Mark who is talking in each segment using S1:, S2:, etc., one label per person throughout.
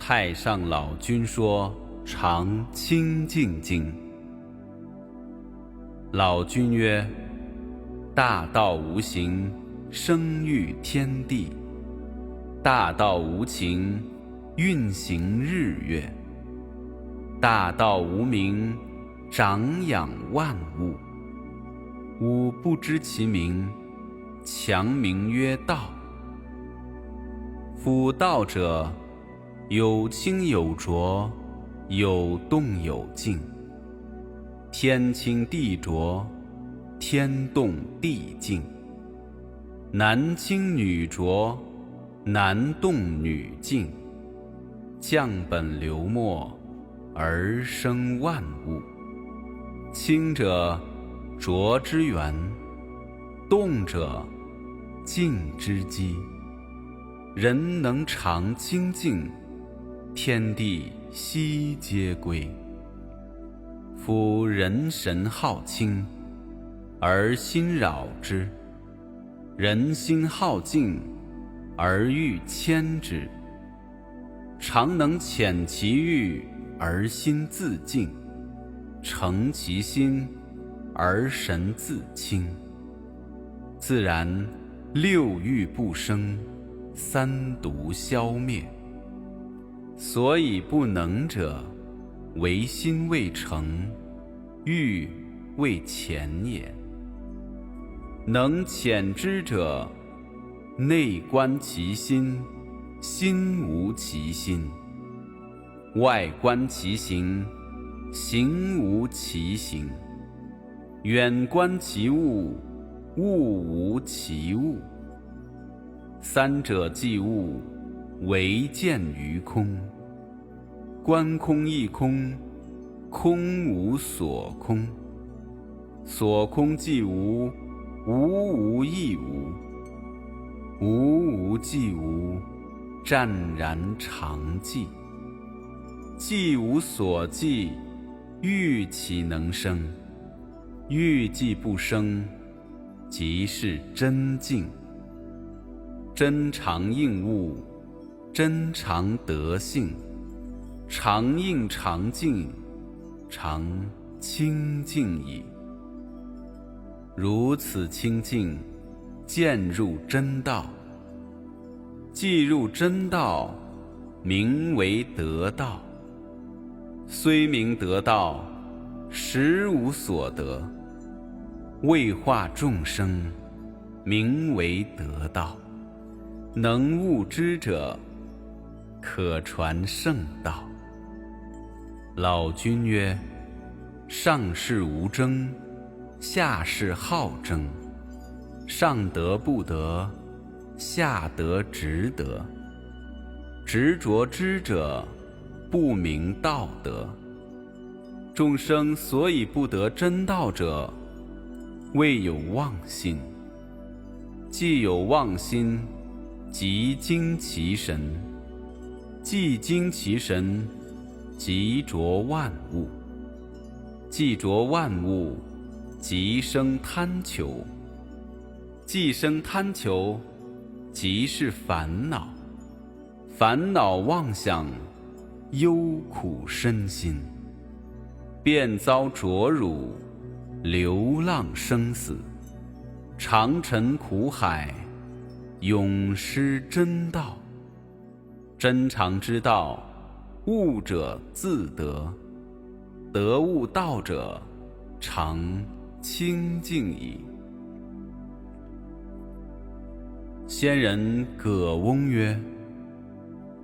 S1: 太上老君说常清净经。老君曰：大道无形，生育天地；大道无情，运行日月；大道无名，长养万物。吾不知其名，强名曰道。夫道者，有清有浊，有动有静。天清地浊，天动地静。男清女浊，男动女静。降本流末，而生万物。清者，浊之源；动者，静之基。人能常清净，天地悉皆归。夫人神好清，而心扰之；人心好静，而欲牵之。常能遣其欲，而心自静；诚其心，而神自清。自然六欲不生，三毒消灭。所以不能者，唯心未成，欲未遣也。能遣之者，内观其心，心无其心；外观其行，行无其行；远观其物，物无其物。三者既物，唯见于空。观空亦空，空无所空。所空既无，无无亦无。无无既无，湛然常寂。既无所寂，欲岂能生？欲既不生，即是真静。真常应物，真常得性。常应常静，常清净矣。如此清净，渐入真道。既入真道，名为得道。虽名得道，实无所得。为化众生，名为得道。能悟之者，可传圣道。老君曰：上士无争，下士好争。上得不得，下得直得。执着之者，不明道德。众生所以不得真道者，谓有妄心。既有妄心，即惊其神；既惊其神，即着万物；既着万物，即生贪求；既生贪求，即是烦恼。烦恼妄想，忧苦身心，便遭浊辱，流浪生死，常沉苦海，永失真道。真常之道，悟者自得；得悟道者，常清净矣。仙人葛翁曰：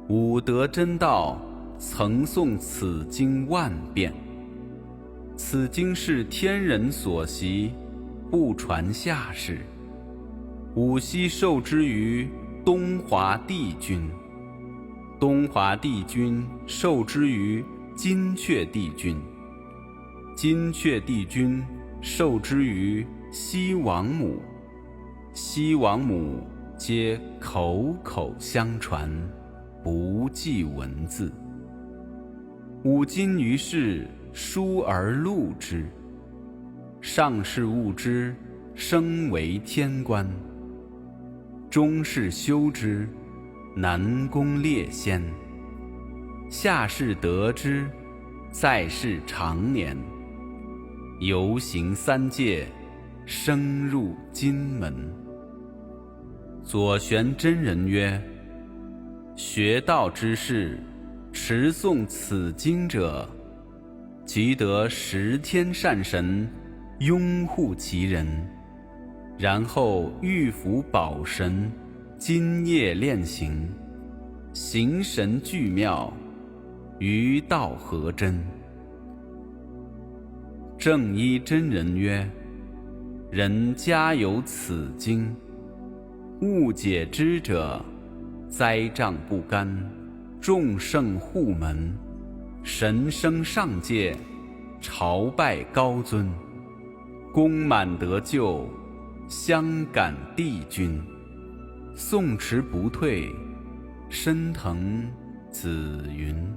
S1: 吾得真道，曾诵此经万遍。此经是天人所习，不传下士。吾昔受之于东华帝君，东华帝君受之于金阙帝君，金阙帝君受之于西王母，西王母皆口口相传，不记文字。吾今于世书而录之。上士悟之，升为天官；中士修之，南宫列仙。下士得之，在世长年。游行三界，升入金门。左玄真人曰：学道之士，持诵此经者，即得10天善神拥护其人，然后欲伏宝神，今夜炼行，形神俱妙，于道合真。正一真人曰：人家有此经，误解之者，灾障不干，众圣护门，神升上界，朝拜高尊，功满得救，相感帝君，诵持不退，身腾紫云。